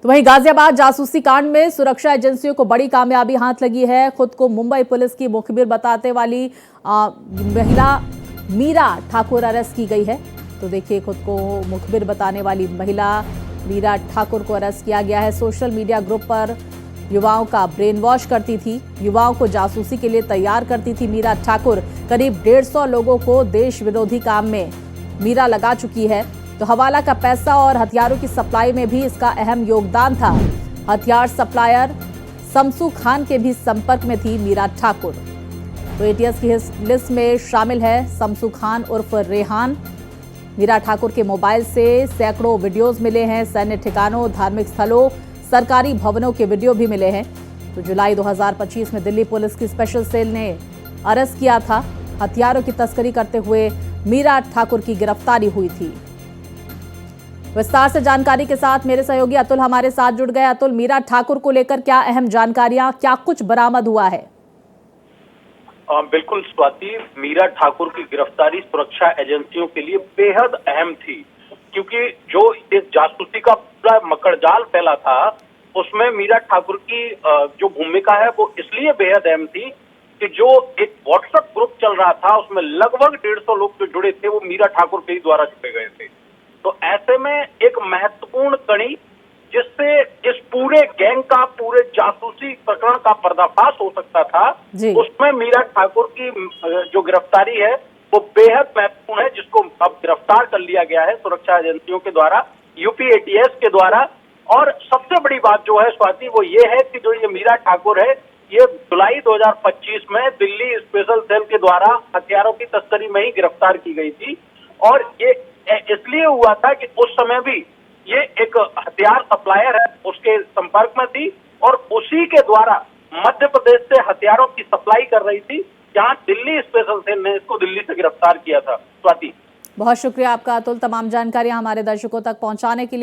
तो वहीं गाजियाबाद जासूसी कांड में सुरक्षा एजेंसियों को बड़ी कामयाबी हाथ लगी है। खुद को मुंबई पुलिस की मुखबिर बताते वाली महिला मीरा ठाकुर अरेस्ट की गई है। तो देखिए, खुद को मुखबिर बताने वाली महिला मीरा ठाकुर को अरेस्ट किया गया है। सोशल मीडिया ग्रुप पर युवाओं का ब्रेन वॉश करती थी, युवाओं को जासूसी के लिए तैयार करती थी मीरा ठाकुर। करीब 150 लोगों को देश विरोधी काम में मीरा लगा चुकी है। तो हवाला का पैसा और हथियारों की सप्लाई में भी इसका अहम योगदान था। हथियार सप्लायर शमसू खान के भी संपर्क में थी मीरा ठाकुर। तो एटीएस की लिस्ट में शामिल है शमसू खान उर्फ रेहान। मीरा ठाकुर के मोबाइल से सैकड़ों वीडियोस मिले हैं। सैन्य ठिकानों, धार्मिक स्थलों, सरकारी भवनों के वीडियो भी मिले हैं। तो जुलाई 2025 में दिल्ली पुलिस की स्पेशल सेल ने अरेस्ट किया था। हथियारों की तस्करी करते हुए मीरा ठाकुर की गिरफ्तारी हुई थी। विस्तार से जानकारी के साथ मेरे सहयोगी अतुल हमारे साथ जुड़ गए। अतुल, मीरा ठाकुर को लेकर क्या अहम जानकारियां, क्या कुछ बरामद हुआ है? बिल्कुल स्वाति, मीरा ठाकुर की गिरफ्तारी सुरक्षा एजेंसियों के लिए बेहद अहम थी, क्योंकि जो इस जासूसी का पूरा मकड़जाल फैला था उसमें मीरा ठाकुर की जो भूमिका है वो इसलिए बेहद अहम थी कि जो एक व्हाट्सएप ग्रुप चल रहा था उसमें लगभग 150 लोग जो जुड़े थे वो मीरा ठाकुर के ही द्वारा जुड़े गए थे। तो ऐसे में एक महत्वपूर्ण कड़ी जिससे इस पूरे गैंग का, पूरे जासूसी प्रकरण का पर्दाफाश हो सकता था, उसमें मीरा ठाकुर की जो गिरफ्तारी है वो बेहद महत्वपूर्ण है, जिसको अब गिरफ्तार कर लिया गया है सुरक्षा एजेंसियों के द्वारा, यूपी एटीएस के द्वारा। और सबसे बड़ी बात जो है स्वाति वो ये है कि जो ये मीरा ठाकुर है ये जुलाई 2025 में दिल्ली स्पेशल सेल के द्वारा हथियारों की तस्करी में ही गिरफ्तार की गई थी। और ये इसलिए हुआ था कि उस समय भी ये एक हथियार सप्लायर है उसके संपर्क में थी और उसी के द्वारा मध्य प्रदेश से हथियारों की सप्लाई कर रही थी, जहां दिल्ली स्पेशल सेल ने इसको दिल्ली से गिरफ्तार किया था। स्वाति, बहुत शुक्रिया आपका अतुल, तमाम जानकारियां हमारे दर्शकों तक पहुंचाने के लिए।